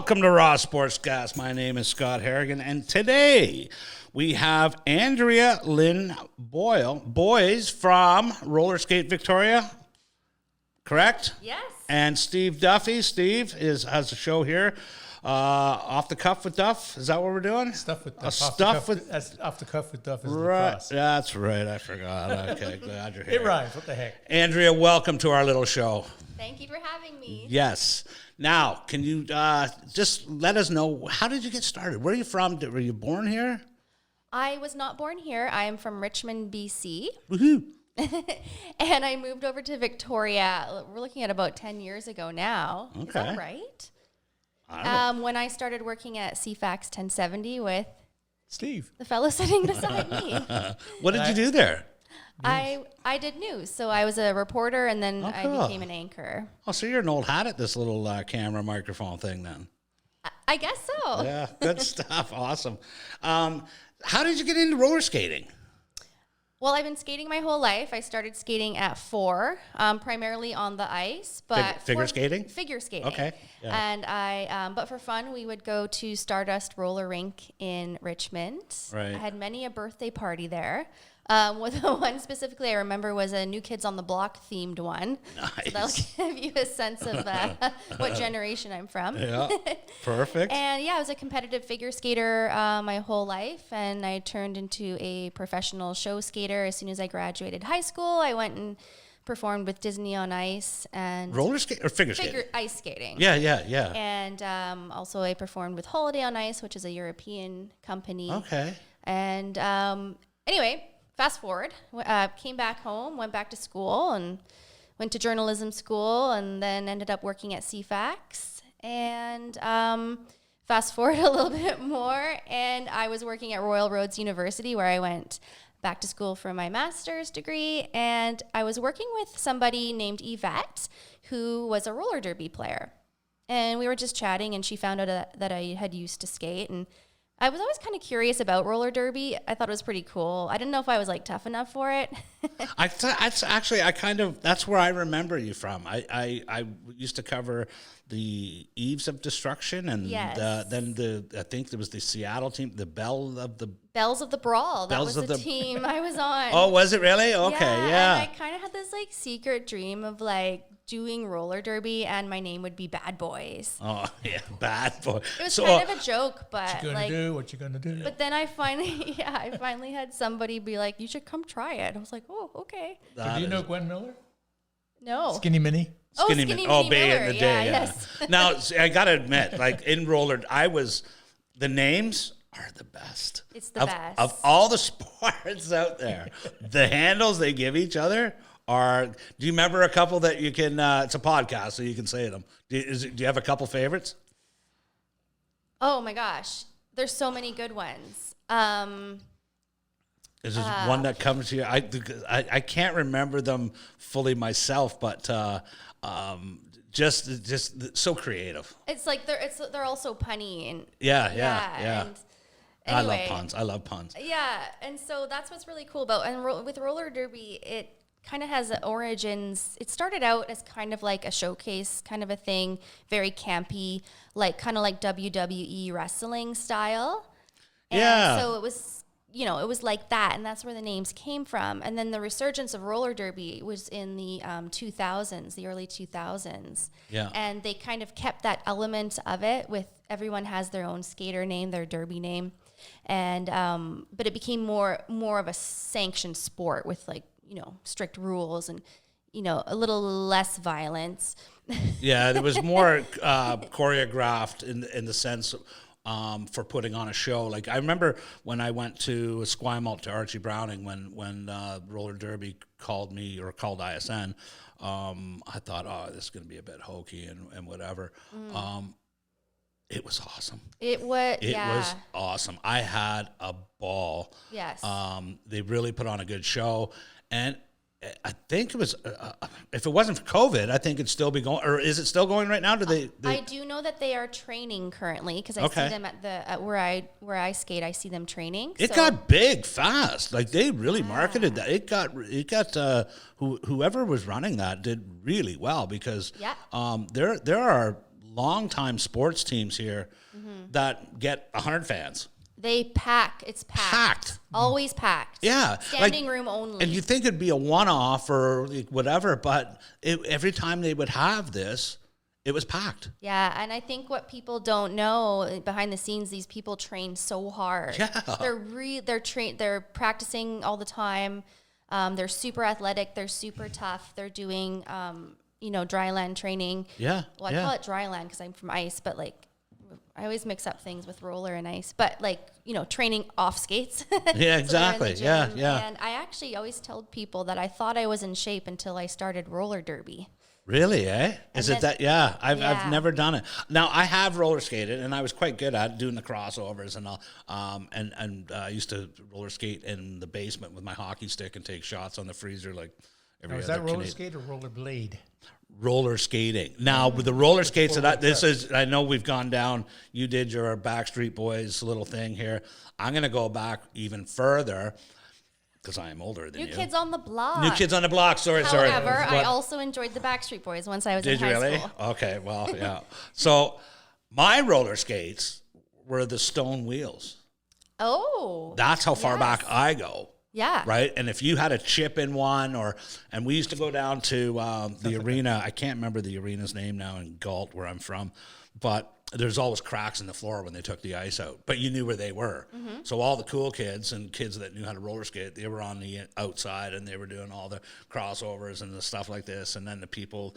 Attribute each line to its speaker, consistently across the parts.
Speaker 1: Welcome to RawSportsCast. My name is Scott Harrigan, and today we have Andrea Lynne Boyes from Roller Skate Victoria, correct?
Speaker 2: Yes.
Speaker 1: And Steve Duffy. Steve has a show here, Off the Cuff with Duff. Is that what we're doing?
Speaker 3: Stuff with Duff. Off the cuff with Duff is
Speaker 1: right.
Speaker 3: lacrosse.
Speaker 1: That's right. I forgot. Okay, glad you're here.
Speaker 3: It rhymes. What the heck?
Speaker 1: Andrea, welcome to our little show.
Speaker 2: Thank you for having me.
Speaker 1: Yes. Now, can you just let us know, how did you get started? Where are you from? Were you born here?
Speaker 2: I was not born here. I am from Richmond, BC.
Speaker 1: Woohoo.
Speaker 2: And I moved over to Victoria. We're looking at about 10 years ago now.
Speaker 1: Okay.
Speaker 2: Is that right?
Speaker 1: I don't know.
Speaker 2: When I started working at CFAX 1070 with
Speaker 3: Steve.
Speaker 2: the fellow sitting beside me.
Speaker 1: What did you do there?
Speaker 2: I did news. So I was a reporter, and then I
Speaker 1: cool.
Speaker 2: became an anchor.
Speaker 1: Oh, so you're an old hat at this little camera microphone thing then.
Speaker 2: I guess so.
Speaker 1: Yeah, good stuff. Awesome. How did you get into roller skating?
Speaker 2: Well, I've been skating my whole life. I started skating at 4, primarily on the ice, but
Speaker 1: Figure skating?
Speaker 2: Figure skating.
Speaker 1: Okay. Yeah.
Speaker 2: And but for fun, we would go to Stardust Roller Rink in Richmond.
Speaker 1: Right.
Speaker 2: I had many a birthday party there. With the one specifically I remember was a New Kids on the Block themed one.
Speaker 1: Nice.
Speaker 2: So that'll give you a sense of what generation I'm from.
Speaker 1: Yeah, perfect.
Speaker 2: And yeah, I was a competitive figure skater my whole life, and I turned into a professional show skater as soon as I graduated high school. I went and performed with Disney on Ice and
Speaker 1: Roller skate or figure skating?
Speaker 2: ice skating.
Speaker 1: Yeah.
Speaker 2: And also I performed with Holiday on Ice, which is a European company.
Speaker 1: Okay.
Speaker 2: And anyway, fast forward, came back home, went back to school, and went to journalism school, and then ended up working at CFAX. And fast forward a little bit more, and I was working at Royal Roads University, where I went back to school for my master's degree. And I was working with somebody named Yvette, who was a roller derby player. And we were just chatting, and she found out that I had used to skate, and I was always kind of curious about roller derby. I thought it was pretty cool. I didn't know if I was like tough enough for it.
Speaker 1: That's where I remember you from. I used to cover the Eves of Destruction, and
Speaker 2: Yes.
Speaker 1: then I think there was the Seattle team, the Bells of the
Speaker 2: Brawl. That
Speaker 1: Bells
Speaker 2: was
Speaker 1: of
Speaker 2: the
Speaker 1: the-
Speaker 2: team I was on.
Speaker 1: Oh, was it really? Okay, yeah.
Speaker 2: And I kind of had this like secret dream of like doing roller derby, and my name would be Bad Boys.
Speaker 1: Oh, yeah, bad boy.
Speaker 2: It was kind of a joke, but
Speaker 3: What you gonna do?
Speaker 2: But then I finally had somebody be like, "You should come try it." I was like, "Oh, okay."
Speaker 3: So do you know Gwen Miller?
Speaker 2: No.
Speaker 3: Skinny Minnie?
Speaker 2: Skinny Minnie
Speaker 1: back
Speaker 2: Miller.
Speaker 1: in the day, yeah.
Speaker 2: Yes.
Speaker 1: Now, I gotta admit, like in roller, the names are the best.
Speaker 2: It's the best.
Speaker 1: Of all the sports out there. The handles they give each other are. Do you remember a couple that you can? It's a podcast, so you can say them. Do you have a couple favorites?
Speaker 2: Oh my gosh, there's so many good ones.
Speaker 1: Is there one that comes to you? I can't remember them fully myself, but just so creative.
Speaker 2: It's like they're all so punny and
Speaker 1: Yeah.
Speaker 2: And anyway,
Speaker 1: I love puns.
Speaker 2: Yeah, and so that's what's really cool about with roller derby. It kind of has origins. It started out as kind of like a showcase kind of a thing, very campy, kind of like WWE wrestling style. And
Speaker 1: Yeah.
Speaker 2: so it was, it was like that, and that's where the names came from. And then the resurgence of roller derby was in the 2000s, the early 2000s.
Speaker 1: Yeah.
Speaker 2: And they kind of kept that element of it with everyone has their own skater name, their derby name. And but it became more of a sanctioned sport with strict rules and a little less violence.
Speaker 1: Yeah, there was more choreographed in the sense for putting on a show. Like I remember when I went to Esquimalt to Archie Browning when roller derby called me or called ISN. I thought, oh, this is going to be a bit hokey and whatever. It was awesome. It was awesome. I had a ball.
Speaker 2: Yes.
Speaker 1: They really put on a good show, and I think it was. If it wasn't for COVID, I think it'd still be going. Or is it still going right now? Do they
Speaker 2: I do know that they are training currently because I see them at where I skate. I see them training.
Speaker 1: It got big fast. Like they really marketed that. It got whoever was running that did really well because there are longtime sports teams here that get 100 fans.
Speaker 2: They pack. It's packed. Always packed.
Speaker 1: Yeah.
Speaker 2: Standing room only.
Speaker 1: And you think it'd be a one-off or whatever, but every time they would have this, it was packed.
Speaker 2: Yeah, and I think what people don't know behind the scenes, these people train so hard.
Speaker 1: Yeah.
Speaker 2: They're practicing all the time. They're super athletic. They're super tough. They're doing, dry land training.
Speaker 1: Yeah.
Speaker 2: Well, I call it dry land because I'm from ice, but like, I always mix up things with roller and ice, but like, training off skates.
Speaker 1: Yeah, exactly. Yeah.
Speaker 2: And I actually always told people that I thought I was in shape until I started roller derby.
Speaker 1: Really, eh? Is it that? Yeah, I've never done it. Now, I have roller skated, and I was quite good at doing the crossovers and all. I used to roller skate in the basement with my hockey stick and take shots on the freezer like every other
Speaker 3: Is that roller
Speaker 1: Canadian.
Speaker 3: skate or roller blade?
Speaker 1: Roller skating. Now, with the roller skates, I know we've gone down. You did your Backstreet Boys little thing here. I'm going to go back even further because I am older than you.
Speaker 2: New Kids on the Block.
Speaker 1: New Kids on the Block. Sorry.
Speaker 2: However, I also enjoyed the Backstreet Boys once I was in high
Speaker 1: really?
Speaker 2: school.
Speaker 1: Okay, well, yeah. So my roller skates were the stone wheels.
Speaker 2: Oh.
Speaker 1: That's how far
Speaker 2: yes.
Speaker 1: back I go.
Speaker 2: Yeah.
Speaker 1: Right? And if you had a chip in one, and we used to go down to the arena. I can't remember the arena's name now in Galt, where I'm from, but there's always cracks in the floor when they took the ice out. But you knew where they were. Mm-hmm. So all the cool kids and kids that knew how to roller skate, they were on the outside and they were doing all the crossovers and the stuff like this. And then the people,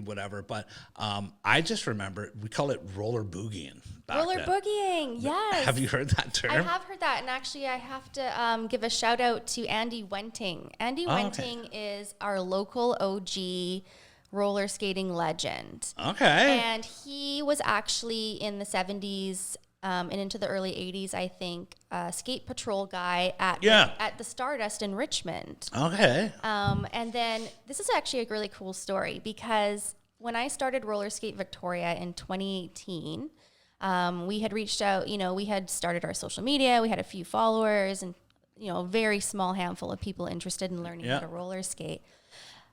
Speaker 1: whatever. But I just remember, we call it roller boogieing.
Speaker 2: Roller boogieing, yes.
Speaker 1: Have you heard that term?
Speaker 2: I have heard that, and actually I have to give a shout out to Andy Wenting. Andy Wenting is our local OG roller skating legend.
Speaker 1: Okay.
Speaker 2: And he was actually in the 70s and into the early 80s, I think, skate patrol guy at the Stardust in Richmond.
Speaker 1: Okay.
Speaker 2: And then this is actually a really cool story because when I started Roller Skate Victoria in 2018, we had reached out, we had started our social media, we had a few followers and, a very small handful of people interested in learning how to roller skate.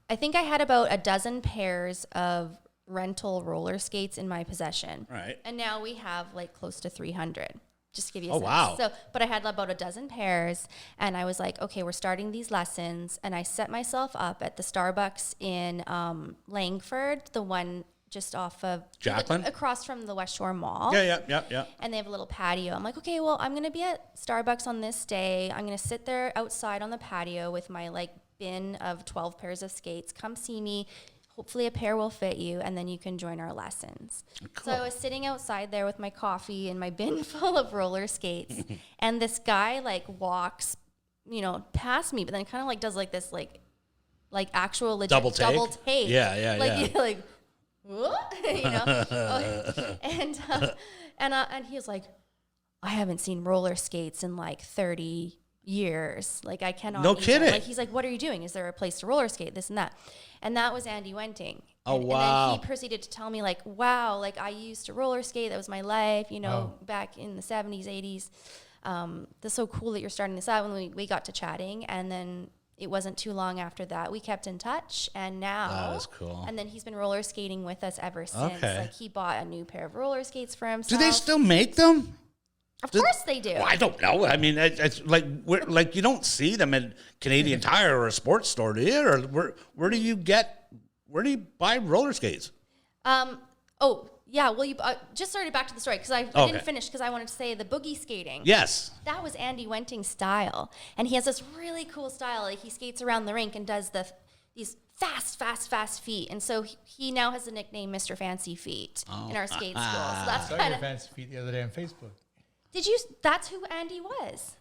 Speaker 2: I think I had about a dozen pairs of rental roller skates in my possession.
Speaker 1: Right.
Speaker 2: And now we have like close to 300. Just to give you a sense.
Speaker 1: Wow.
Speaker 2: So, but I had about a dozen pairs and I was like, okay, we're starting these lessons. And I set myself up at the Starbucks in Langford, the one just off of
Speaker 1: Jacqueline?
Speaker 2: Across from the West Shore Mall.
Speaker 1: Yeah.
Speaker 2: And they have a little patio. I'm like, okay, well, I'm going to be at Starbucks on this day. I'm going to sit there outside on the patio with my bin of 12 pairs of skates. Come see me. Hopefully a pair will fit you, and then you can join our lessons. Cool. So I was sitting outside there with my coffee and my bin full of roller skates, and this guy walks, past me, but then kind of does this actual legit
Speaker 1: double
Speaker 2: take.
Speaker 1: Yeah.
Speaker 2: What? And he was like, I haven't seen roller skates in 30 years. I cannot.
Speaker 1: No kidding.
Speaker 2: He's like, what are you doing? Is there a place to roller skate? This and that. And that was Andy Wenting.
Speaker 1: Oh,
Speaker 2: wow. And then he proceeded to tell me wow, I used to roller skate. That was my life, back in the 70s, 80s. That's so cool that you're starting this out. When we got to chatting, and then it wasn't too long after that we kept in touch, and now
Speaker 1: that is cool.
Speaker 2: And then he's been roller skating with us ever since.
Speaker 1: Okay.
Speaker 2: He bought a new pair of roller skates for himself.
Speaker 1: Do they still make them?
Speaker 2: Of course they do.
Speaker 1: Well, I don't know. I mean, it's you don't see them at Canadian Tire or a sports store, do you? Or where do you buy roller skates?
Speaker 2: Oh, yeah. Well, you just started back to the story because I didn't finish because I wanted to say the boogie skating.
Speaker 1: Yes.
Speaker 2: That was Andy Wenting's style. And he has this really cool style. He skates around the rink and does these fast feet. And so he now has the nickname Mr. Fancy Feet in our skate school. So that's
Speaker 3: I saw your fancy feet the other day on Facebook.
Speaker 2: Did you? That's who Andy was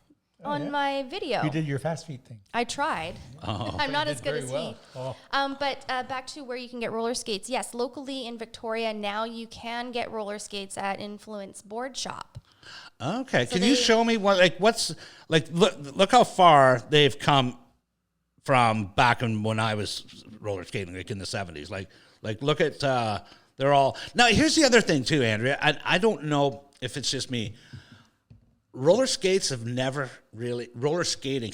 Speaker 2: on my video.
Speaker 3: You did your fast feet thing.
Speaker 2: I tried.
Speaker 1: Oh.
Speaker 2: I'm not as good as
Speaker 3: well.
Speaker 2: he. But back to where you can get roller skates. Yes, locally in Victoria now you can get roller skates at Influence Board Shop.
Speaker 1: Okay, so can you show me what's look how far they've come from back when I was roller skating, in the 70s. Look at they're all now. Here's the other thing too, Andrea. I don't know if it's just me. Roller skating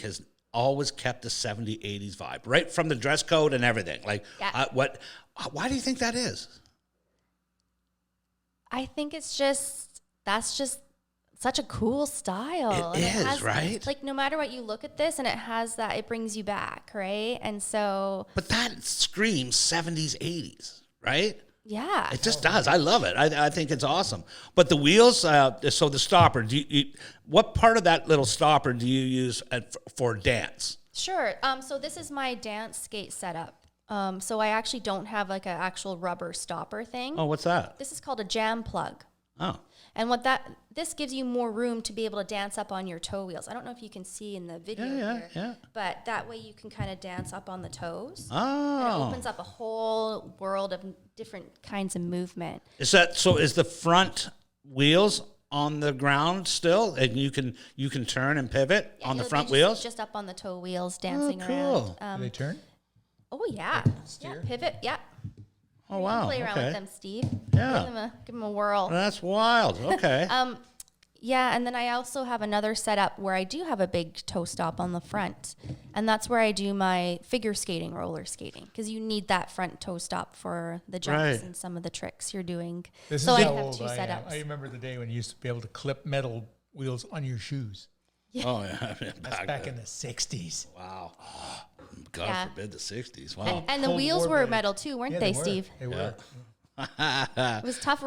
Speaker 1: has always kept the 70s, 80s vibe, right? From the dress code and everything. Why do you think that is?
Speaker 2: I think that's just such a cool style.
Speaker 1: It is,
Speaker 2: has,
Speaker 1: right?
Speaker 2: Like no matter what you look at this, and it brings you back, right? And so,
Speaker 1: But that screams 70s, 80s, right?
Speaker 2: yeah,
Speaker 1: It just does. I love it. I think it's awesome. But the wheels, so the stopper, what part of that little stopper do you use for dance?
Speaker 2: sure. So this is my dance skate setup. So I actually don't have like an actual rubber stopper thing.
Speaker 1: Oh, what's that?
Speaker 2: This is called a jam plug.
Speaker 1: Oh.
Speaker 2: And this gives you more room to be able to dance up on your toe wheels. I don't know if you can see in the video here, but that way you can kind of dance up on the toes.
Speaker 1: Oh.
Speaker 2: And it opens up a whole world of different kinds of movement.
Speaker 1: Is the front wheels on the ground still, and you can turn and pivot on the front wheels?
Speaker 2: Just up on the toe wheels, dancing
Speaker 1: cool.
Speaker 2: around.
Speaker 3: Do they turn?
Speaker 2: Oh yeah,
Speaker 3: steer?
Speaker 2: yeah, pivot, yeah.
Speaker 1: Oh wow.
Speaker 2: Play around
Speaker 1: Okay.
Speaker 2: with them, Steve.
Speaker 1: Yeah.
Speaker 2: Give them a whirl.
Speaker 1: That's wild. Okay.
Speaker 2: Yeah, and then I also have another setup where I do have a big toe stop on the front, and that's where I do my figure skating, roller skating, because you need that front toe stop for the jumps
Speaker 1: Right.
Speaker 2: and some of the tricks you're doing.
Speaker 3: This
Speaker 2: so
Speaker 3: is
Speaker 2: I
Speaker 3: how
Speaker 2: have
Speaker 3: old
Speaker 2: two
Speaker 3: I am.
Speaker 2: setups.
Speaker 3: I remember the day when you used to be able to clip metal wheels on your shoes.
Speaker 1: Oh yeah.
Speaker 3: That's back in the 60s.
Speaker 1: Wow. God
Speaker 2: Yeah.
Speaker 1: forbid the 60s. Wow.
Speaker 2: And the
Speaker 3: Cold
Speaker 2: wheels
Speaker 3: War
Speaker 2: were
Speaker 3: days.
Speaker 2: metal too, weren't
Speaker 3: Yeah,
Speaker 2: they,
Speaker 3: were.
Speaker 2: Steve?
Speaker 3: They were.
Speaker 2: It was tough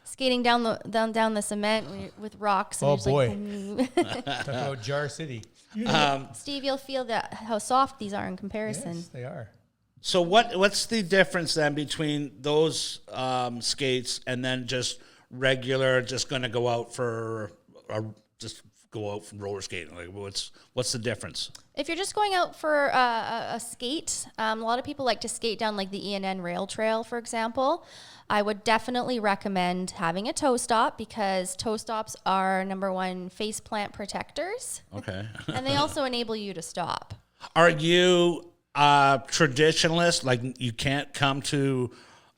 Speaker 2: skating down the cement with rocks. And
Speaker 3: Oh,
Speaker 2: you're just like,
Speaker 3: Talk about Jar City.
Speaker 2: Steve, you'll feel how soft these are in comparison.
Speaker 3: Yes, they are.
Speaker 1: So what's the difference then between those skates and then just regular, just going to go out for just go out from roller skating? Like what's the difference?
Speaker 2: If you're just going out for a skate, a lot of people like to skate down like the ENN rail trail, for example. I would definitely recommend having a toe stop because toe stops are number one face plant protectors,
Speaker 1: Okay.
Speaker 2: and they also enable you to stop.
Speaker 1: Are you a traditionalist? Like you can't come to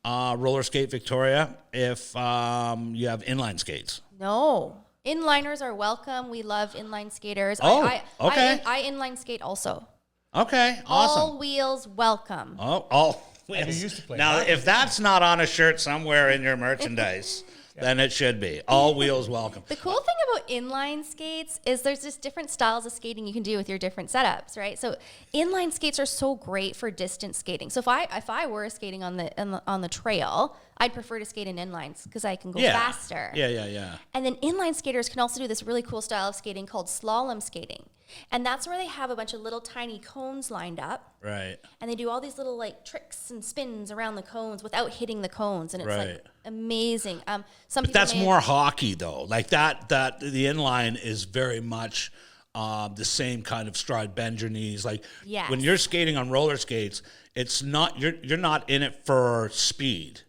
Speaker 1: Roller Skate Victoria if you have inline skates?
Speaker 2: No. Inliners are welcome. We love inline skaters.
Speaker 1: Oh, okay.
Speaker 2: I inline skate also.
Speaker 1: Okay, awesome.
Speaker 2: All wheels welcome.
Speaker 1: All
Speaker 3: you used to play
Speaker 1: now,
Speaker 3: hockey.
Speaker 1: if that's not on a shirt somewhere in your merchandise, then it should be. All wheels welcome.
Speaker 2: The cool thing about inline skates is there's just different styles of skating you can do with your different setups, right? So inline skates are so great for distance skating. So if I were skating on the trail, I'd prefer to skate in inlines because I can go faster.
Speaker 1: Yeah.
Speaker 2: And then inline skaters can also do this really cool style of skating called slalom skating. And that's where they have a bunch of little tiny cones lined up.
Speaker 1: Right.
Speaker 2: And they do all these little like tricks and spins around the cones without hitting the cones. And it's
Speaker 1: Right.
Speaker 2: like amazing. Some
Speaker 1: But
Speaker 2: people
Speaker 1: that's more hockey, though. Like that the inline is very much the same kind of stride. Bend your knees. Like
Speaker 2: Yes.
Speaker 1: when you're skating on roller skates, it's not you're not in it for speed.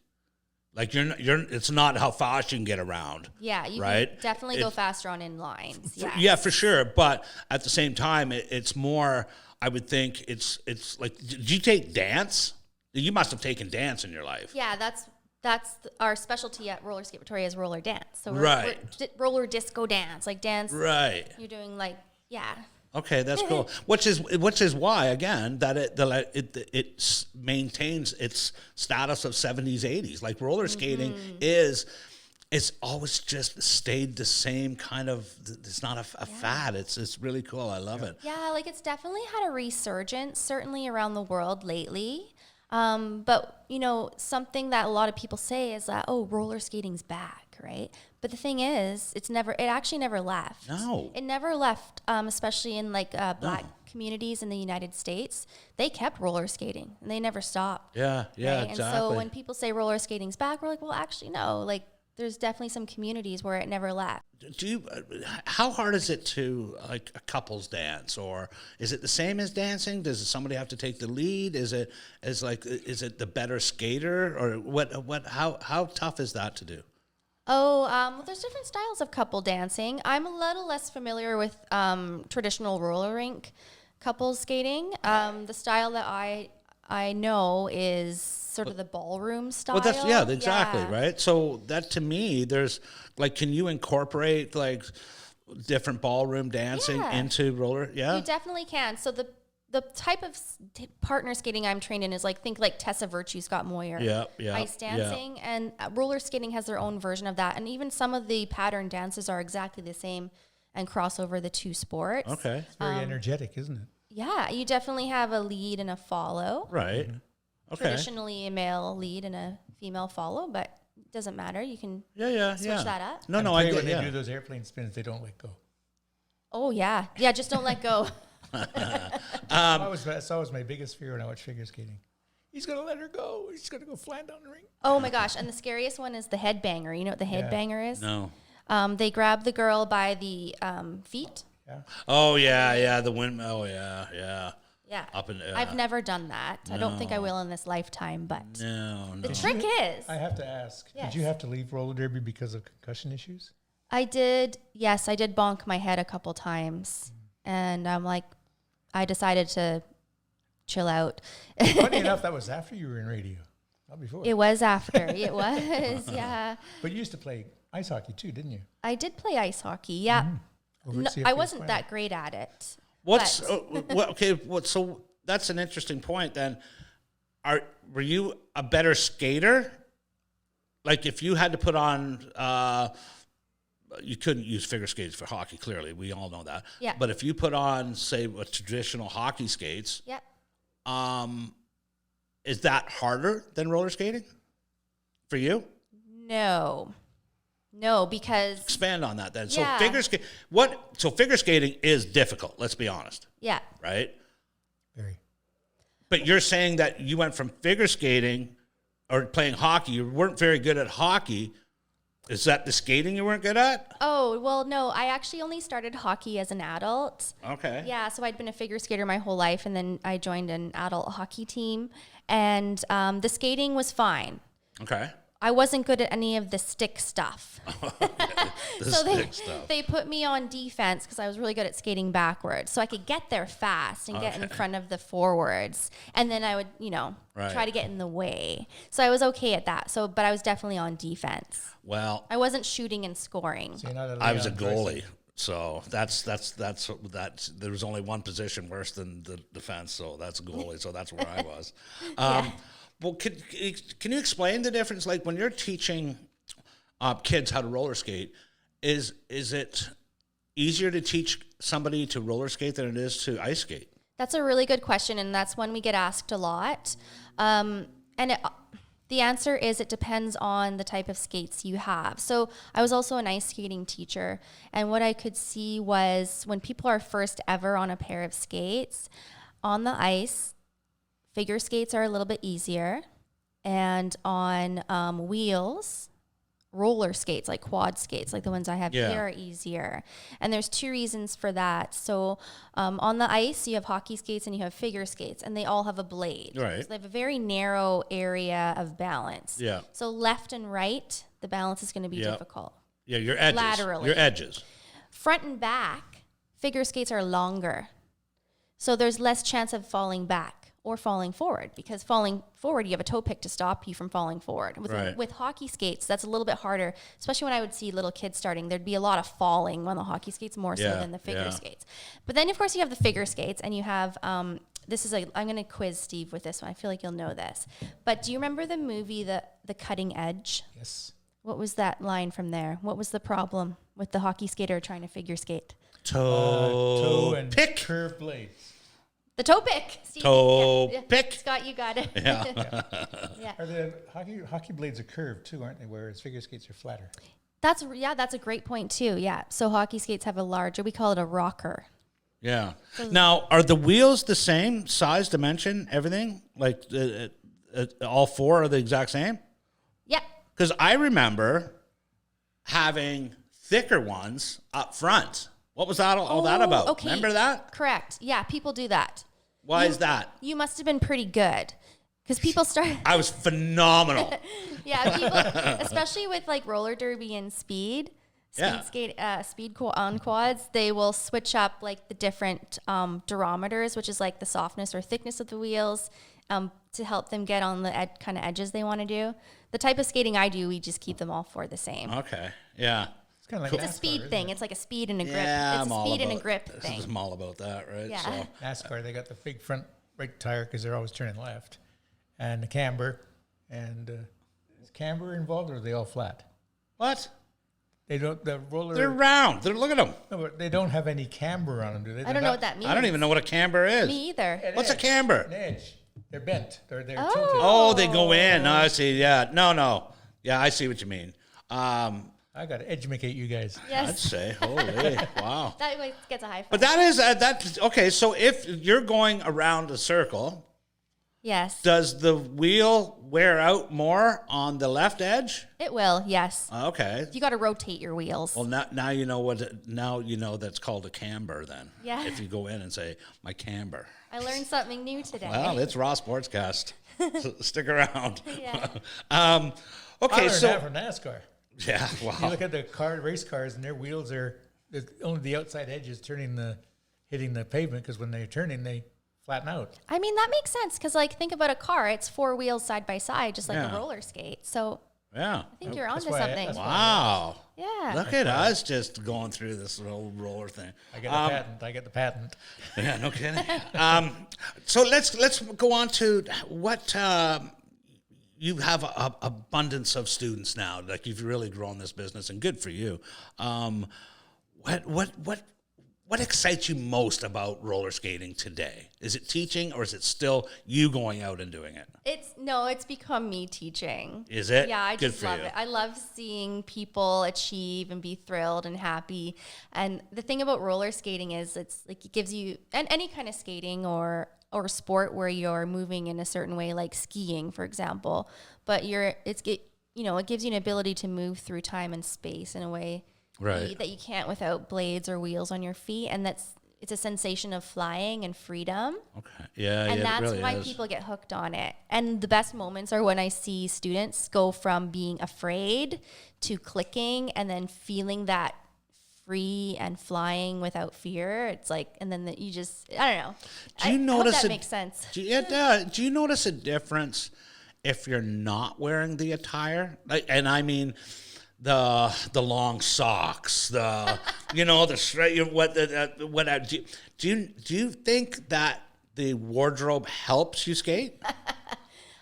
Speaker 1: Like it's not how fast you can get around.
Speaker 2: Yeah, you
Speaker 1: right?
Speaker 2: can definitely go faster on inlines. Yes.
Speaker 1: Yeah, for sure. But at the same time, it's more. I would think it's like. Did you take dance? You must have taken dance in your life.
Speaker 2: Yeah, that's our specialty at Roller Skate Victoria is roller dance. So
Speaker 1: Right.
Speaker 2: we're roller disco dance, like dance.
Speaker 1: Right.
Speaker 2: You're doing like
Speaker 1: Okay, that's cool. Which is why again that it maintains its status of 70s, 80s. Like roller skating it's always just stayed the same kind of. It's not a fad. It's really cool. I love it.
Speaker 2: Yeah, like it's definitely had a resurgence, certainly around the world lately. But something that a lot of people say is that roller skating's back, right? But the thing is, it actually never left.
Speaker 1: No.
Speaker 2: It never left, especially in like black communities in the United States. They kept roller skating and they never stopped.
Speaker 1: Yeah,
Speaker 2: Right?
Speaker 1: exactly.
Speaker 2: And so when people say roller skating's back, we're like, well, actually, no. Like, there's definitely some communities where it never left.
Speaker 1: How hard is it to like a couples dance, or is it the same as dancing? Does somebody have to take the lead? Is it the better skater, or what? How tough is that to do?
Speaker 2: Well, there's different styles of couple dancing. I'm a little less familiar with traditional roller rink couples skating. The style that I know is sort of the ballroom style.
Speaker 1: Well, that's exactly right. So that to me, there's like, can you incorporate like different ballroom dancing into roller? Yeah,
Speaker 2: You definitely can. So the type of partner skating I'm trained in is think like Tessa Virtue, Scott Moyer.
Speaker 1: Yeah.
Speaker 2: Ice dancing and roller skating has their own version of that. And even some of the pattern dances are exactly the same and cross over the two sports.
Speaker 1: Okay.
Speaker 3: It's very energetic, isn't it?
Speaker 2: Yeah, you definitely have a lead and a follow.
Speaker 1: Right. Okay.
Speaker 2: Traditionally a male lead and a female follow, but it doesn't matter. You can
Speaker 1: switch
Speaker 2: that up.
Speaker 1: No, I get
Speaker 3: when they do those airplane spins, they don't let go.
Speaker 2: Oh, yeah. Yeah, just don't let go.
Speaker 3: That's always my biggest fear when I watch figure skating. He's going to let her go. He's going to go flying down the ring.
Speaker 2: Oh, my gosh. And the scariest one is the headbanger. You know what the headbanger is?
Speaker 1: No.
Speaker 2: They grab the girl by the feet.
Speaker 3: Yeah.
Speaker 1: Oh, yeah. The wind. Oh, yeah.
Speaker 2: Yeah.
Speaker 1: Up and
Speaker 2: I've never done that. I don't think I will in this lifetime, but
Speaker 1: No.
Speaker 2: the trick is.
Speaker 3: I have to ask,
Speaker 2: Yes.
Speaker 3: did you have to leave roller derby because of concussion issues?
Speaker 2: I did. Yes, I did bonk my head a couple times. And I'm like, I decided to chill out.
Speaker 3: Funny enough, that was after you were in radio, not before.
Speaker 2: It was after. It was, yeah.
Speaker 3: But you used to play ice hockey too, didn't you?
Speaker 2: I did play ice hockey, yeah.
Speaker 3: Over
Speaker 2: No,
Speaker 3: at CFA
Speaker 2: I wasn't
Speaker 3: Square.
Speaker 2: that great at it.
Speaker 1: What's
Speaker 2: but-
Speaker 1: so that's an interesting point then. Were you a better skater? Like if you had to put on you couldn't use figure skates for hockey, clearly. We all know that.
Speaker 2: Yeah.
Speaker 1: But if you put on, say, a traditional hockey skates,
Speaker 2: Yeah.
Speaker 1: is that harder than roller skating for you?
Speaker 2: No, because
Speaker 1: Expand on that then.
Speaker 2: Yeah.
Speaker 1: So figure skating is difficult, let's be honest,
Speaker 2: yeah,
Speaker 1: right?
Speaker 3: Very.
Speaker 1: But you're saying that you went from figure skating or playing hockey, you weren't very good at hockey. Is that the skating you weren't good at?
Speaker 2: Oh, well, no, I actually only started hockey as an adult.
Speaker 1: Okay.
Speaker 2: Yeah, so I'd been a figure skater my whole life, and then I joined an adult hockey team, and the skating was fine.
Speaker 1: Okay.
Speaker 2: I wasn't good at any of the stick stuff. They put me on defense because I was really good at skating backwards. So I could get there fast and get in front of the forwards. And then I would, try to get in the way. So I was okay at that. But I was definitely on defense.
Speaker 1: Well,
Speaker 2: I wasn't shooting and scoring.
Speaker 3: So you're not
Speaker 1: I was a
Speaker 3: Leon
Speaker 1: goalie. So that's there was only one position worse than the defense. So that's a goalie. So that's where I was. Well, can you explain the difference? Like when you're teaching kids how to roller skate, is it easier to teach somebody to roller skate than it is to ice skate?
Speaker 2: That's a really good question, and that's one we get asked a lot. The answer is it depends on the type of skates you have. So I was also an ice skating teacher, and what I could see was when people are first ever on a pair of skates, on the ice, figure skates are a little bit easier, and on wheels, roller skates, like quad skates, like the ones I have here, are easier. And there's two reasons for that. So on the ice, you have hockey skates and you have figure skates, and they all have a blade.
Speaker 1: Right.
Speaker 2: So they have a very narrow area of balance.
Speaker 1: Yeah.
Speaker 2: So left and right, the balance is going to be difficult.
Speaker 1: Yeah, your edges.
Speaker 2: Laterally.
Speaker 1: Your edges.
Speaker 2: Front and back, figure skates are longer. So there's less chance of falling back or falling forward, because falling forward, you have a toe pick to stop you from falling forward. With hockey skates, that's a little bit harder, especially when I would see little kids starting. There'd be a lot of falling on the hockey skates, more so than the figure skates. But then, of course, you have the figure skates, and you have, I'm going to quiz Steve with this one. I feel like you'll know this. But do you remember the movie, The Cutting Edge?
Speaker 3: Yes.
Speaker 2: What was that line from there? What was the problem with the hockey skater trying to figure skate?
Speaker 3: Toe and
Speaker 1: pick.
Speaker 3: curved blades.
Speaker 2: The toe pick. Steve.
Speaker 1: Pick.
Speaker 2: Scott, you got it.
Speaker 1: Yeah.
Speaker 3: Are the hockey blades are curved too, aren't they? Whereas figure skates are flatter.
Speaker 2: That's a great point too. Yeah. So hockey skates have a larger, we call it a rocker.
Speaker 1: Yeah. Now, are the wheels the same size, dimension, everything? Like all four are the exact same?
Speaker 2: Yeah.
Speaker 1: Because I remember having thicker ones up front. What was that all that about?
Speaker 2: Okay.
Speaker 1: Remember that?
Speaker 2: Correct. Yeah, people do that.
Speaker 1: Why is that?
Speaker 2: You must have been pretty good, because people start.
Speaker 1: I was phenomenal.
Speaker 2: Yeah, people, especially with like roller derby and speed on quads, they will switch up like the different durometers, which is like the softness or thickness of the wheels, to help them get on the kind of edges they want to do. The type of skating I do, we just keep them all four the same.
Speaker 1: Okay. Yeah.
Speaker 3: It's kind of like
Speaker 2: It's
Speaker 3: NASCAR,
Speaker 2: a speed
Speaker 3: isn't
Speaker 2: thing.
Speaker 3: it?
Speaker 2: It's like a speed and a grip.
Speaker 1: Yeah,
Speaker 2: it's a speed and a grip thing.
Speaker 1: I'm all about that, right?
Speaker 2: Yeah.
Speaker 1: So,
Speaker 3: NASCAR, they got the big front right tire because they're always turning left, and the camber. And is camber involved, or are they all flat?
Speaker 1: what?
Speaker 3: They don't. The roller.
Speaker 1: They're round. Look at them.
Speaker 3: No, but they don't have any camber on them, do they?
Speaker 2: I don't know what that means.
Speaker 1: I don't even know what a camber is.
Speaker 2: Me either.
Speaker 3: An
Speaker 1: What's a
Speaker 3: edge,
Speaker 1: camber?
Speaker 3: An edge. They're bent. They're tilted.
Speaker 1: Oh, they go in. No, I see. Yeah. No. Yeah, I see what you mean.
Speaker 3: I got to educate you guys.
Speaker 2: Yes.
Speaker 1: I'd say, holy, wow.
Speaker 2: That way gets a high five.
Speaker 1: But that is, that's, okay, so if you're going around a circle,
Speaker 2: Yes.
Speaker 1: does the wheel wear out more on the left edge?
Speaker 2: It will, yes.
Speaker 1: Okay.
Speaker 2: You got to rotate your wheels.
Speaker 1: Well, now you know that's called a camber then.
Speaker 2: Yeah.
Speaker 1: If you go in and say, my camber.
Speaker 2: I learned something new today.
Speaker 1: Well, it's RawSportsCast. So stick around.
Speaker 2: Yeah.
Speaker 3: I
Speaker 1: Okay,
Speaker 3: learned
Speaker 1: so.
Speaker 3: that from NASCAR.
Speaker 1: Yeah,
Speaker 3: You
Speaker 1: wow.
Speaker 3: look at the race cars, and their wheels are only the outside edges hitting the pavement, because when they're turning, they flatten out.
Speaker 2: I mean, that makes sense because, like, think about a car. It's 4 wheels side by side, just like
Speaker 1: Yeah.
Speaker 2: a roller skate. So
Speaker 1: Yeah.
Speaker 2: I think you're onto
Speaker 3: why
Speaker 2: something.
Speaker 3: that's why-
Speaker 1: Wow.
Speaker 2: Yeah.
Speaker 1: Look at us just going through this little roller thing.
Speaker 3: I get the patent.
Speaker 1: Yeah, no kidding. So let's go on to what you have a abundance of students now. Like, you've really grown this business, and good for you. What excites you most about roller skating today? Is it teaching, or is it still you going out and doing it?
Speaker 2: It's become me teaching.
Speaker 1: Is it?
Speaker 2: Yeah, I
Speaker 1: Good
Speaker 2: just
Speaker 1: for
Speaker 2: love
Speaker 1: you.
Speaker 2: it. I love seeing people achieve and be thrilled and happy. And the thing about roller skating is it's like it gives you, and any kind of skating or sport where you're moving in a certain way, like skiing, for example. But it gives you an ability to move through time and space in a way
Speaker 1: Right.
Speaker 2: that you can't without blades or wheels on your feet. And it's a sensation of flying and freedom.
Speaker 1: Okay. Yeah,
Speaker 2: And
Speaker 1: yeah,
Speaker 2: that's
Speaker 1: it really
Speaker 2: why
Speaker 1: is.
Speaker 2: people get hooked on it. And the best moments are when I see students go from being afraid to clicking and then feeling that free and flying without fear. It's like, and then you just, I don't know.
Speaker 1: Do you notice
Speaker 2: I hope that
Speaker 1: a-
Speaker 2: makes sense.
Speaker 1: Do you notice a difference if you're not wearing the attire? And I mean the long socks, the straight. Do you think that the wardrobe helps you skate?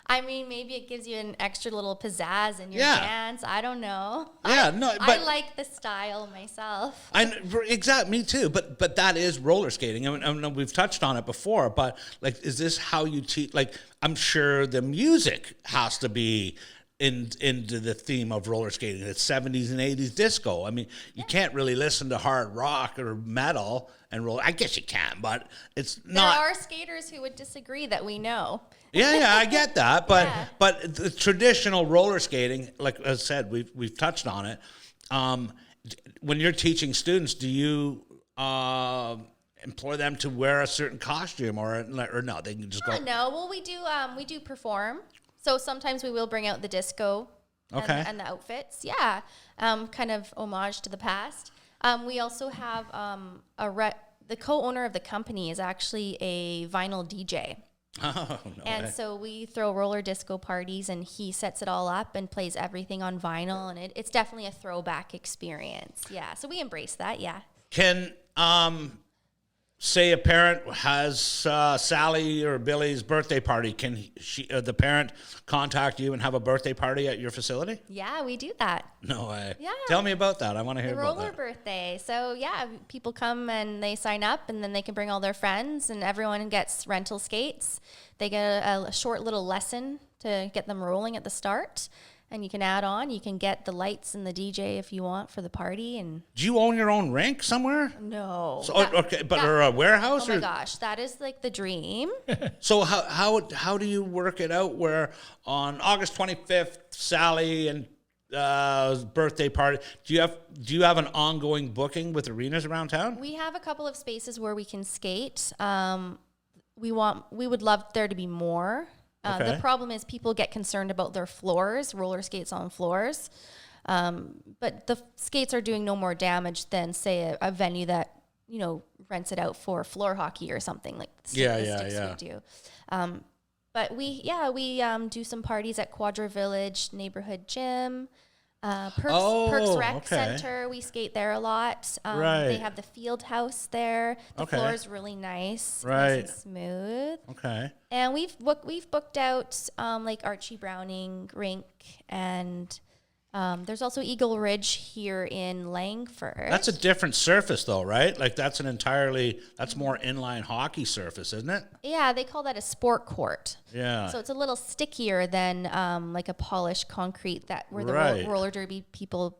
Speaker 2: I mean, maybe it gives you an extra little pizzazz in your
Speaker 1: Yeah.
Speaker 2: dance. I don't know.
Speaker 1: Yeah, no,
Speaker 2: I
Speaker 1: but
Speaker 2: like the style myself.
Speaker 1: Exactly, me too. But that is roller skating. I mean, we've touched on it before. But like, is this how you teach? Like, I'm sure the music has to be into the theme of roller skating. It's 70s and 80s disco. I mean, you can't really listen to hard rock or metal and roll. I guess you can, but it's not.
Speaker 2: There are skaters who would disagree that we know.
Speaker 1: Yeah, I get that, but
Speaker 2: Yeah.
Speaker 1: but the traditional roller skating, like I said, we've touched on it. When you're teaching students, do you employ them to wear a certain costume, or no? They can just go.
Speaker 2: No, well, we do perform. So sometimes we will bring out the disco
Speaker 1: Okay.
Speaker 2: and the outfits. Yeah, kind of homage to the past. We also have the co-owner of the company is actually a vinyl DJ.
Speaker 1: Oh, no
Speaker 2: And
Speaker 1: way.
Speaker 2: so we throw roller disco parties, and he sets it all up and plays everything on vinyl, and it's definitely a throwback experience. Yeah, so we embrace that. Yeah.
Speaker 1: Can say a parent has Sally or Billy's birthday party? Can the parent contact you and have a birthday party at your facility?
Speaker 2: Yeah, we do that.
Speaker 1: No way.
Speaker 2: Yeah.
Speaker 1: Tell me about that. I want to hear
Speaker 2: The
Speaker 1: about
Speaker 2: roller
Speaker 1: that.
Speaker 2: birthday. So yeah, people come and they sign up, and then they can bring all their friends, and everyone gets rental skates. They get a short little lesson to get them rolling at the start, and you can add on. You can get the lights and the DJ if you want for the party. And
Speaker 1: Do you own your own rink somewhere?
Speaker 2: no,
Speaker 1: So, okay, or a warehouse?
Speaker 2: oh my
Speaker 1: or,
Speaker 2: gosh, that is like the dream.
Speaker 1: So how do you work it out where on August 25th, Sally and birthday party, do you have an ongoing booking with arenas around town?
Speaker 2: We have a couple of spaces where we can skate. We would love there to be more.
Speaker 1: Okay.
Speaker 2: The problem is people get concerned about their floors, roller skates on floors. But the skates are doing no more damage than, say, a venue that, rents it out for floor hockey or something like the sticks would do. But we do some parties at Quadra Village Neighborhood Gym. Perks Rec
Speaker 1: okay.
Speaker 2: Center, we skate there a lot.
Speaker 1: Right.
Speaker 2: They have the field house there. The
Speaker 1: Okay.
Speaker 2: floor is really nice,
Speaker 1: Right.
Speaker 2: nice and smooth.
Speaker 1: Okay.
Speaker 2: And we've booked out like Archie Browning rink, and there's also Eagle Ridge here in Langford.
Speaker 1: That's a different surface, though, right? Like that's more inline hockey surface, isn't it?
Speaker 2: Yeah, they call that a sport court.
Speaker 1: Yeah.
Speaker 2: So it's a little stickier than like a polished concrete where the
Speaker 1: Right.
Speaker 2: roller derby people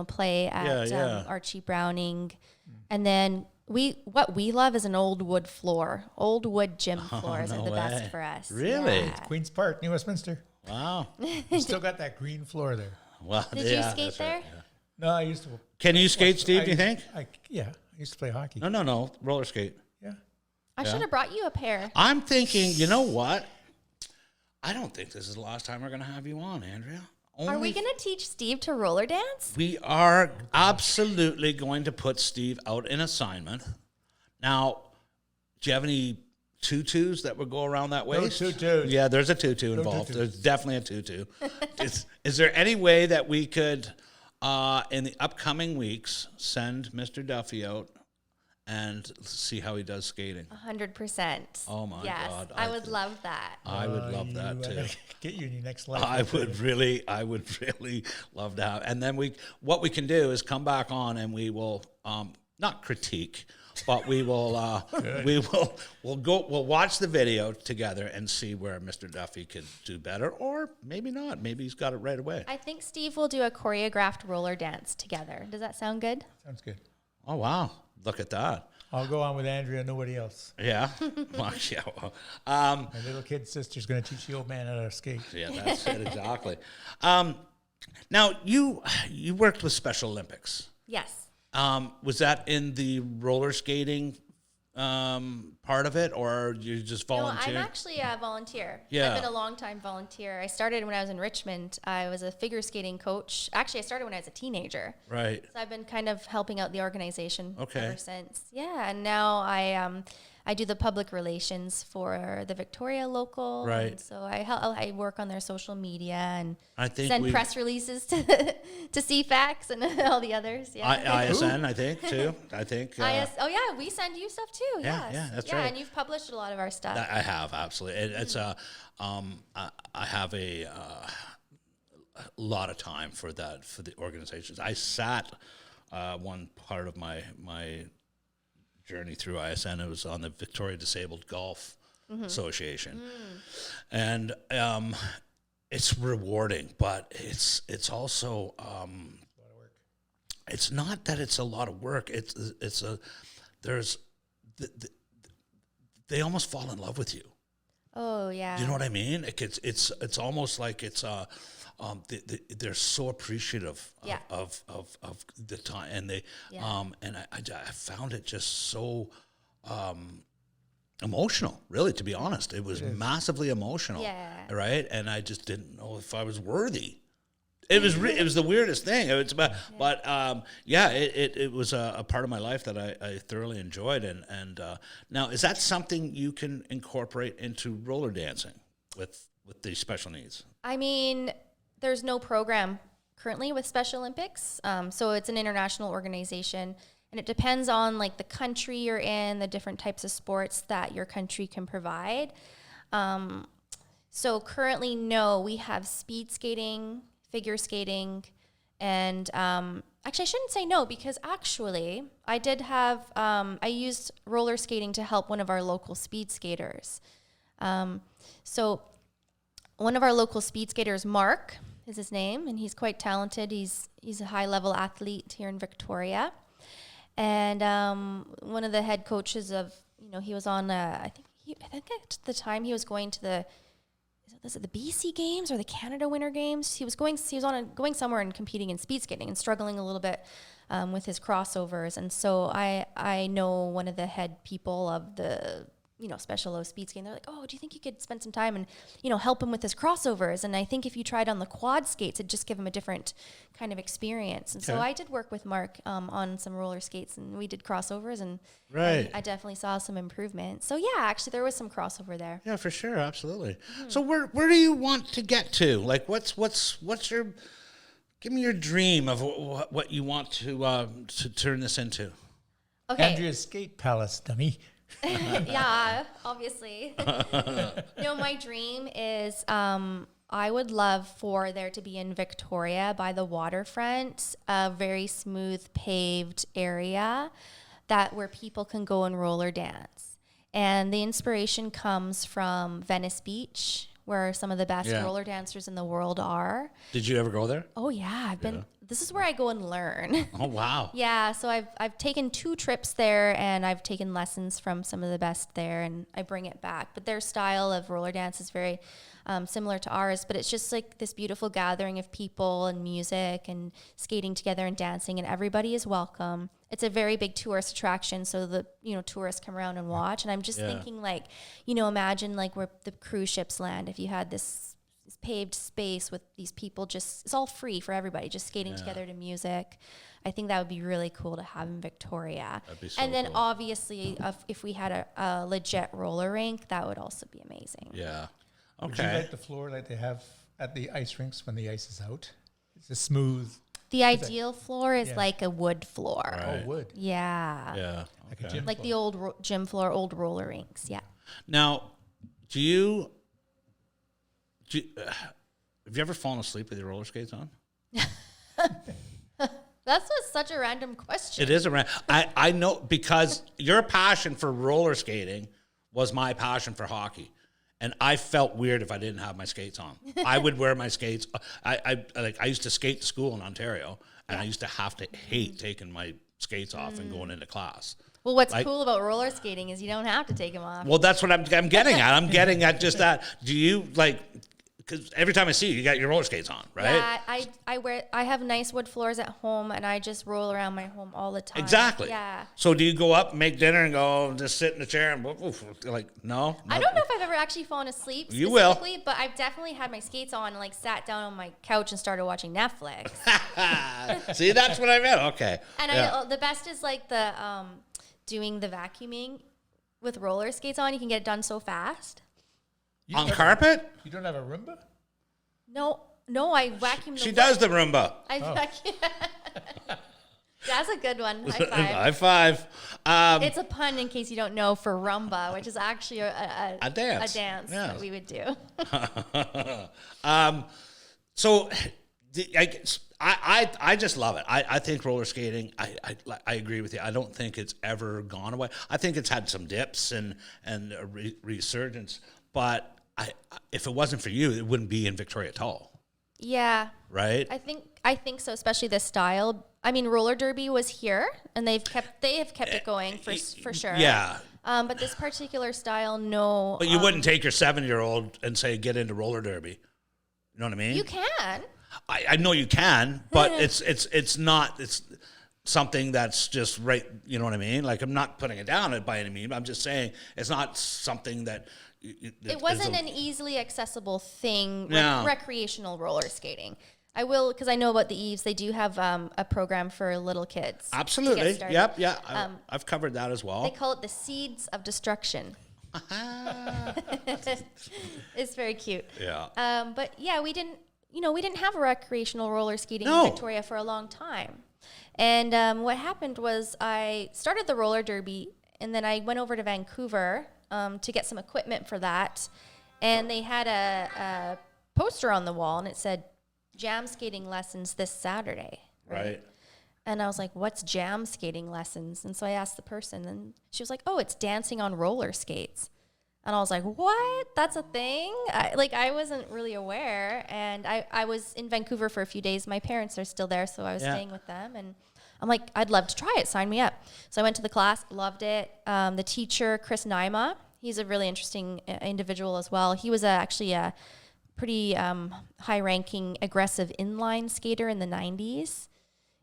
Speaker 2: play at
Speaker 1: Yeah.
Speaker 2: Archie Browning. And then what we love is an old wood floor. Old wood gym floors
Speaker 1: no
Speaker 2: are the
Speaker 1: way.
Speaker 2: best for us.
Speaker 1: Really?
Speaker 2: Yeah.
Speaker 3: Queen's Park, New Westminster.
Speaker 1: Wow.
Speaker 3: You still got that green floor there.
Speaker 1: Well,
Speaker 2: Did you skate
Speaker 1: that's
Speaker 2: there?
Speaker 1: right, yeah.
Speaker 3: No, I used to.
Speaker 1: Can you skate, Steve? Do you think?
Speaker 3: I used to play hockey.
Speaker 1: No. Roller skate.
Speaker 3: Yeah.
Speaker 2: I should have brought you a pair.
Speaker 1: I'm thinking. You know what? I don't think this is the last time we're going to have you on, Andrea.
Speaker 2: Are we going to teach Steve to roller dance?
Speaker 1: We are absolutely going to put Steve out in assignment. Now, do you have any tutus that would go around that waist?
Speaker 3: tutus.
Speaker 1: Yeah, there's a tutu involved.
Speaker 3: tutus.
Speaker 1: There's definitely a tutu. Is there any way that we could, in the upcoming weeks, send Mr. Duffy out and see how he does skating?
Speaker 2: 100%.
Speaker 1: Oh, my
Speaker 2: yes,
Speaker 1: God.
Speaker 2: I would love that.
Speaker 1: I would love that too.
Speaker 3: Get you in your next life.
Speaker 1: I would really love to have. And then what we can do is come back on and we will not critique, but we will we'll watch the video together and see where Mr. Duffy could do better, or maybe not. Maybe he's got it right away.
Speaker 2: I think Steve will do a choreographed roller dance together. Does that sound good?
Speaker 3: Sounds good.
Speaker 1: Oh wow, look at that.
Speaker 3: I'll go on with Andrea, nobody else.
Speaker 1: Yeah. Well, yeah.
Speaker 3: My little kid sister's going to teach the old man how to skate.
Speaker 1: Yeah, that's it exactly. Now you worked with Special Olympics.
Speaker 2: Yes.
Speaker 1: Was that in the roller skating part of it, or you just
Speaker 2: No,
Speaker 1: volunteered?
Speaker 2: I'm actually a volunteer.
Speaker 1: Yeah.
Speaker 2: I've been a long-time volunteer. I started when I was in Richmond. I was a figure skating coach. Actually, I started when I was a teenager.
Speaker 1: Right.
Speaker 2: So I've been kind of helping out the organization
Speaker 1: Okay.
Speaker 2: ever since. Yeah, and now I do the public relations for the Victoria local.
Speaker 1: Right.
Speaker 2: And so I work on their social media and
Speaker 1: I think
Speaker 2: send press releases to CFAX and all the others. Yeah.
Speaker 1: ISN, I think too. I think.
Speaker 2: Oh yeah, we send you stuff too.
Speaker 1: Yeah,
Speaker 2: Yes.
Speaker 1: yeah, that's
Speaker 2: yeah,
Speaker 1: right.
Speaker 2: and you've published a lot of our stuff.
Speaker 1: I have absolutely. It's I have a lot of time for that for the organizations. I sat one part of my journey through ISN. It was on the Victoria Disabled Golf Association, and it's rewarding, but it's also it's not that it's a lot of work. They almost fall in love with you.
Speaker 2: Oh yeah.
Speaker 1: Do you know what I mean? It's almost like they're so appreciative of the time, and they and I found it just so emotional. Really, to be honest, it was massively emotional.
Speaker 2: Yeah.
Speaker 1: Right, and I just didn't know if I was worthy. It was it was the weirdest thing. It was a part of my life that I thoroughly enjoyed. And now, is that something you can incorporate into roller dancing with the special needs?
Speaker 2: I mean, there's no program currently with Special Olympics, so it's an international organization, and it depends on like the country you're in, the different types of sports that your country can provide. So currently, no, we have speed skating, figure skating, and actually I shouldn't say no, because actually I did have I used roller skating to help one of our local speed skaters. So one of our local speed skaters, Mark is his name, and he's quite talented. He's a high level athlete here in Victoria, and one of the head coaches of, he was on I think at the time he was going to the BC Games or the Canada Winter Games. He was going somewhere and competing in speed skating and struggling a little bit with his crossovers. And so I know one of the head people of the Special O speed skating. They're like, oh, do you think you could spend some time and help him with his crossovers? And I think if you tried on the quad skates, it'd just give him a different kind of experience. And so I did work with Mark on some roller skates, and we did crossovers, and I definitely saw some improvement. So yeah, actually there was some crossover there.
Speaker 1: Yeah, for sure, absolutely. So where do you want to get to? Like, what's your Give me your dream of what you want to turn this into.
Speaker 2: Okay.
Speaker 3: Andrea's Skate Palace, dummy.
Speaker 2: Yeah, obviously. My dream is I would love for there to be in Victoria by the waterfront a very smooth paved area where people can go and roller dance. And the inspiration comes from Venice Beach, where some of the best roller dancers in the world are.
Speaker 1: Did you ever go there?
Speaker 2: Oh yeah, I've been. This is where I go and learn.
Speaker 1: Oh wow.
Speaker 2: Yeah, so I've taken 2 trips there, and I've taken lessons from some of the best there, and I bring it back. But their style of roller dance is very similar to ours, but it's just like this beautiful gathering of people and music and skating together and dancing, and everybody is welcome. It's a very big tourist attraction, so the tourists come around and watch. And I'm just thinking, like, imagine like where the cruise ships land. If you had this paved space with these people, it's all free for everybody, just skating together to music. I think that would be really cool to have in Victoria.
Speaker 1: That'd be so
Speaker 2: and then
Speaker 1: cool.
Speaker 2: Obviously, if we had a legit roller rink, that would also be amazing.
Speaker 1: Yeah.
Speaker 3: Would you
Speaker 1: Okay.
Speaker 3: like the floor like they have at the ice rinks when the ice is out? It's a smooth.
Speaker 2: The ideal floor is
Speaker 3: Yeah.
Speaker 2: like a wood floor.
Speaker 1: Right.
Speaker 3: Oh, wood.
Speaker 2: Yeah.
Speaker 1: Yeah.
Speaker 3: Like a
Speaker 1: Okay.
Speaker 3: gym
Speaker 2: Like
Speaker 3: floor.
Speaker 2: the old gym floor, old roller rinks. Yeah.
Speaker 1: Now, have you ever fallen asleep with your roller skates on?
Speaker 2: That's such a random question.
Speaker 1: It is I know, because your passion for roller skating was my passion for hockey. And I felt weird if I didn't have my skates on. I would wear my skates. I used to skate to school in Ontario, and I used to have to hate taking my skates off and going into class.
Speaker 2: Well, what's cool about roller skating is you don't have to take them off.
Speaker 1: Well, that's what I'm getting at. I'm getting at just that. Do you because every time I see you got your roller skates on, right?
Speaker 2: Yeah, I have nice wood floors at home, and I just roll around my home all the time.
Speaker 1: Exactly.
Speaker 2: Yeah.
Speaker 1: So do you go up, make dinner, and go just sit in the chair and no?
Speaker 2: I don't know if I've ever actually fallen asleep
Speaker 1: You will.
Speaker 2: specifically, but I've definitely had my skates on and sat down on my couch and started watching Netflix.
Speaker 1: See, that's what I meant. Okay.
Speaker 2: And the best is doing the vacuuming with roller skates on. You can get it done so fast.
Speaker 3: You
Speaker 1: On
Speaker 3: don't have
Speaker 1: carpet?
Speaker 3: You don't have a Roomba?
Speaker 2: No, I vacuum.
Speaker 1: She does the Roomba.
Speaker 2: I vacuum. That's a good one. High five.
Speaker 1: High five.
Speaker 2: It's a pun in case you don't know for rumba, which is actually a
Speaker 1: dance.
Speaker 2: A dance
Speaker 1: Yeah.
Speaker 2: that we would do.
Speaker 1: So I just love it. I think roller skating, I agree with you. I don't think it's ever gone away. I think it's had some dips and a resurgence, but if it wasn't for you, it wouldn't be in Victoria at all.
Speaker 2: Yeah.
Speaker 1: Right?
Speaker 2: I think so, especially this style. I mean, roller derby was here, and they have kept it going for sure.
Speaker 1: Yeah.
Speaker 2: But this particular style, no.
Speaker 1: But you wouldn't take your 7-year-old and say, get into roller derby. You know what I mean?
Speaker 2: You can.
Speaker 1: I know you can, but it's not something that's just right. You know what I mean? I'm not putting it down by any means. I'm just saying it's not something that.
Speaker 2: It wasn't an easily accessible thing,
Speaker 1: No.
Speaker 2: recreational roller skating. I will, because I know about the Eves. They do have a program for little kids. to
Speaker 1: Absolutely.
Speaker 2: get started.
Speaker 1: Yep. Yeah. I've covered that as well.
Speaker 2: They call it the Seeds of Destruction. It's very cute.
Speaker 1: Yeah.
Speaker 2: But yeah, we didn't have a recreational roller skating
Speaker 1: No.
Speaker 2: in Victoria for a long time. And what happened was I started the roller derby, and then I went over to Vancouver to get some equipment for that. And they had a poster on the wall, and it said, jam skating lessons this Saturday.
Speaker 1: Right.
Speaker 2: And I was like, what's jam skating lessons? And so I asked the person, and she was like, oh, it's dancing on roller skates. And I was like, what? That's a thing? I wasn't really aware. And I was in Vancouver for a few days. My parents are still there, so I was staying with them. And I'm like, I'd love to try it. Sign me up. So I went to the class, loved it. The teacher, Chris Naima, he's a really interesting individual as well. He was actually a pretty high-ranking, aggressive inline skater in the 90s.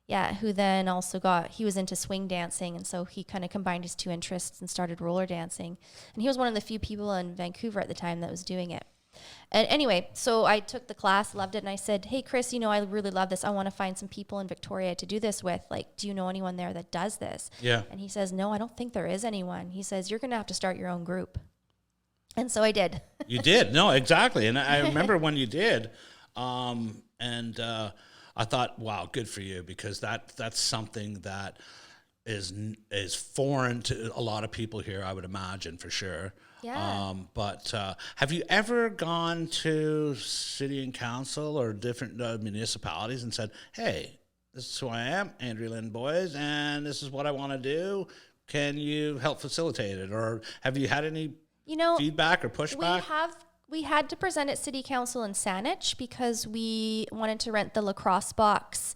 Speaker 2: Yeah, who then also he was into swing dancing, and so he kind of combined his 2 interests and started roller dancing. And he was one of the few people in Vancouver at the time that was doing it. And anyway, so I took the class, loved it, and I said, hey, Chris, I really love this. I want to find some people in Victoria to do this with. Do you know anyone there that does this?
Speaker 1: Yeah.
Speaker 2: And he says, no, I don't think there is anyone. He says, you're going to have to start your own group. And so I did.
Speaker 1: You did. No, exactly. And I remember when you did. I thought, wow, good for you, because that's something that is foreign to a lot of people here, I would imagine, for sure.
Speaker 2: Yeah.
Speaker 1: But have you ever gone to city and council or different municipalities and said, hey, this is who I am, Andrea Lynne Boyes, and this is what I want to do. Can you help facilitate it? Or have you had any feedback or pushback?
Speaker 2: We had to present at City Council in Saanich because we wanted to rent the lacrosse box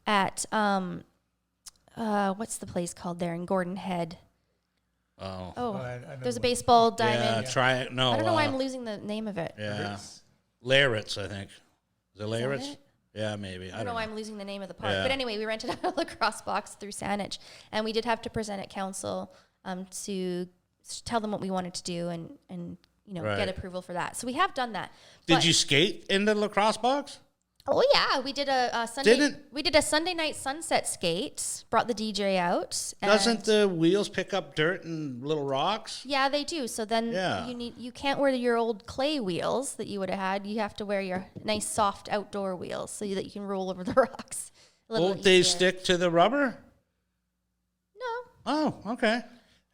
Speaker 2: at what's the place called there in Gordon Head?
Speaker 1: Oh,
Speaker 3: I know
Speaker 2: there's a
Speaker 3: what-
Speaker 2: baseball diamond.
Speaker 1: yeah, try it. No,
Speaker 2: I don't know why I'm losing the name of it.
Speaker 1: Yeah, Laritz, I think. Is it Laritz?
Speaker 2: it?
Speaker 1: Yeah, maybe.
Speaker 2: I don't know why I'm losing the name of the park.
Speaker 1: Yeah.
Speaker 2: But anyway, we rented out a lacrosse box through Saanich, and we did have to present at council to tell them what we wanted to do and
Speaker 1: Right.
Speaker 2: get approval for that. So we have done that.
Speaker 1: Did
Speaker 2: But-
Speaker 1: you skate in the lacrosse box?
Speaker 2: Oh yeah, we did a Sunday.
Speaker 1: Didn't-
Speaker 2: We did a Sunday night sunset skate. Brought the DJ out. and-
Speaker 1: Doesn't the wheels pick up dirt and little rocks?
Speaker 2: Yeah, they do. So then
Speaker 1: Yeah.
Speaker 2: you can't wear your old clay wheels that you would have had. You have to wear your nice soft outdoor wheels so that you can roll over the rocks. A little
Speaker 1: Won't they
Speaker 2: easier.
Speaker 1: stick to the rubber?
Speaker 2: No.
Speaker 1: Oh, okay.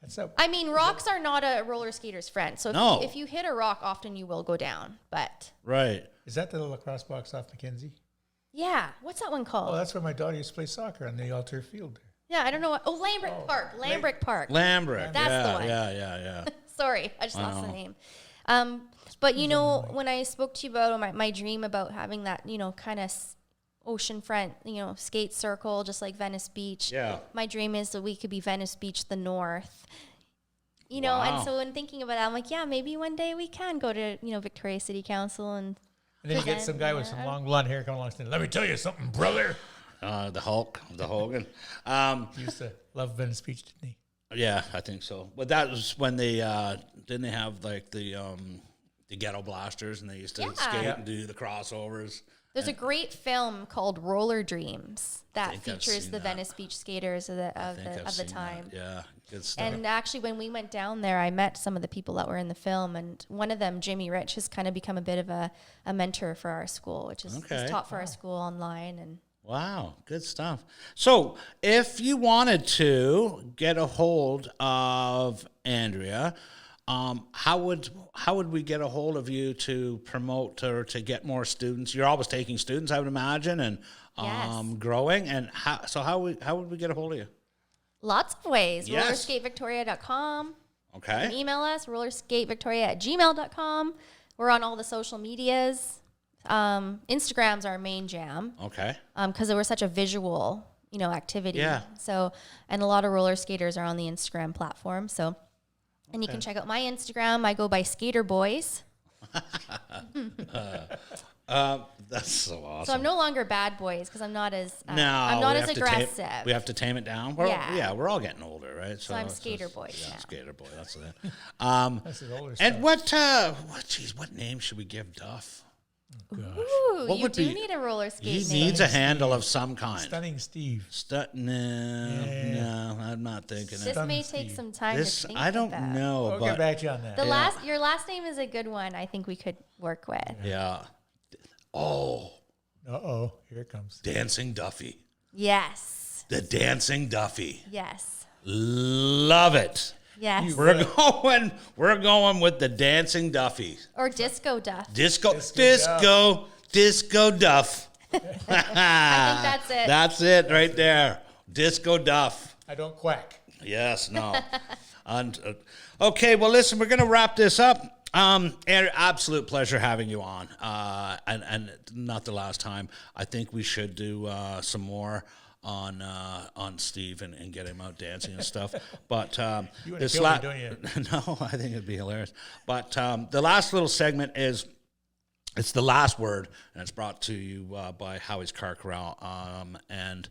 Speaker 3: That's up.
Speaker 2: I mean, rocks are not a roller skater's friend. So
Speaker 1: No.
Speaker 2: if you hit a rock, often you will go down. But
Speaker 1: Right.
Speaker 3: Is that the lacrosse box off Mackenzie?
Speaker 2: yeah, what's that one
Speaker 3: Oh,
Speaker 2: called?
Speaker 3: that's where my daughter used to play soccer on the all-turf field.
Speaker 2: Yeah, I don't know what. Oh, Lambrick Park. Lambrick Park.
Speaker 1: Lambrick.
Speaker 2: That's
Speaker 1: yeah,
Speaker 2: the one.
Speaker 1: Yeah.
Speaker 2: Sorry, I just lost the
Speaker 1: know.
Speaker 2: name. But when I spoke to you about my dream about having that, kind of oceanfront, skate circle, just like Venice Beach.
Speaker 1: Yeah.
Speaker 2: My dream is that we could be Venice Beach, the north.
Speaker 1: Wow.
Speaker 2: And so when thinking about it, I'm like, yeah, maybe one day we can go to, Victoria City Council and
Speaker 3: And then you get some guy with some long blonde hair coming along saying, let me tell you something, brother.
Speaker 1: The Hulk, the Hogan.
Speaker 3: He used to love Venice Beach, didn't he?
Speaker 1: Yeah, I think so. But that was when they didn't they have like the ghetto blasters, and they used to
Speaker 2: Yeah.
Speaker 1: skate
Speaker 3: Yeah.
Speaker 1: and do the crossovers.
Speaker 2: there's a great film called Roller Dreams that
Speaker 1: think I've
Speaker 2: features
Speaker 1: seen
Speaker 2: the
Speaker 1: that.
Speaker 2: Venice Beach skaters of
Speaker 1: I think I've
Speaker 2: the
Speaker 1: seen
Speaker 2: time.
Speaker 1: that. Yeah, good stuff.
Speaker 2: And actually, when we went down there, I met some of the people that were in the film, and one of them, Jimmy Rich, has kind of become a bit of a mentor for our school, which is
Speaker 1: Okay.
Speaker 2: he's taught for our school online. And
Speaker 1: Wow, good stuff. So, if you wanted to get a hold of Andrea, how would we get a hold of you to promote or to get more students? You're always taking students, I would imagine, and
Speaker 2: Yes.
Speaker 1: growing. And how would we get a hold of you?
Speaker 2: lots of ways.
Speaker 1: Yes.
Speaker 2: Rollerskatevictoria.com. You can
Speaker 1: Okay.
Speaker 2: email us, rollerskatevictoria@gmail.com. We're on all the social medias. Instagram's our main jam.
Speaker 1: Okay.
Speaker 2: Because we're such a visual, activity.
Speaker 1: Yeah.
Speaker 2: So, and a lot of roller skaters are on the Instagram platform. So, and you can check out my Instagram. I go by Skater Boys.
Speaker 1: That's so awesome.
Speaker 2: So I'm no longer Bad Boys because I'm not as
Speaker 1: No,
Speaker 2: I'm not
Speaker 1: we
Speaker 2: as
Speaker 1: have to
Speaker 2: aggressive.
Speaker 1: we have to tame it down. We're all getting older, right? So
Speaker 2: I'm
Speaker 1: it's
Speaker 2: Skater
Speaker 1: just-
Speaker 2: Boy
Speaker 1: Yeah,
Speaker 2: now.
Speaker 1: Skater Boy. That's it.
Speaker 3: That's his older stuff.
Speaker 1: And what name should we give Duff?
Speaker 2: Ooh,
Speaker 1: What
Speaker 2: you
Speaker 1: would
Speaker 2: do
Speaker 1: be-
Speaker 2: need a roller skate
Speaker 1: He
Speaker 2: name.
Speaker 1: needs a handle of some kind.
Speaker 3: Stunning Steve.
Speaker 1: No, I'm not thinking
Speaker 2: This
Speaker 1: it.
Speaker 3: Stunning
Speaker 2: may take
Speaker 3: Steve.
Speaker 2: some time
Speaker 1: This
Speaker 2: to think
Speaker 1: I don't
Speaker 2: about.
Speaker 1: know,
Speaker 3: We'll get
Speaker 1: but
Speaker 3: back to you on that.
Speaker 2: Your last name is a good one. I think we could work with.
Speaker 1: yeah. Oh,
Speaker 3: Uh-oh, here it comes.
Speaker 1: Dancing Duffy.
Speaker 2: Yes.
Speaker 1: The Dancing Duffy.
Speaker 2: Yes.
Speaker 1: Love it.
Speaker 2: Yes.
Speaker 1: We're going with the Dancing Duffy.
Speaker 2: Or Disco Duff.
Speaker 1: Disco Duff.
Speaker 2: I think that's it.
Speaker 1: That's it right there. Disco Duff.
Speaker 3: I don't quack.
Speaker 1: Yes, no. Okay, well, listen, we're going to wrap this up. Andrew, absolute pleasure having you on. And not the last time. I think we should do some more on Steve and get him out dancing and stuff. But
Speaker 3: You wanna kill me, don't you?
Speaker 1: no, I think it'd be hilarious. But the last little segment is it's the last word, and it's brought to you by Howie's Car Corral. And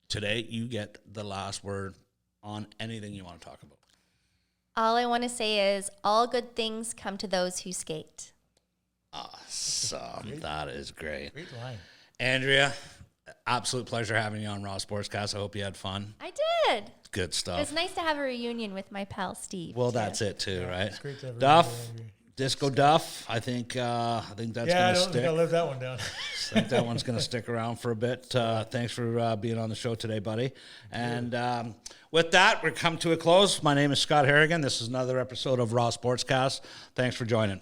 Speaker 1: today you get the last word on anything you want to talk about.
Speaker 2: All I want to say is all good things come to those who skate.
Speaker 1: Awesome. That is great.
Speaker 3: Great line.
Speaker 1: Andrea, absolute pleasure having you on Raw Sportscast. I hope you had fun.
Speaker 2: I did.
Speaker 1: Good
Speaker 2: It
Speaker 1: stuff.
Speaker 2: was nice to have a reunion with my pal Steve.
Speaker 1: Well,
Speaker 2: too.
Speaker 1: that's it too, right?
Speaker 3: It's great to have
Speaker 1: Duff,
Speaker 3: everybody, Andrea.
Speaker 1: Disco Duff. I think that's
Speaker 3: I
Speaker 1: going to
Speaker 3: don't
Speaker 1: stick.
Speaker 3: think I'll live that one down.
Speaker 1: I think that one's going to stick around for a bit. Thanks for being on the show today, buddy. And with that, we're come to a close. My name is Scott Harrigan. This is another episode of Raw Sportscast. Thanks for joining.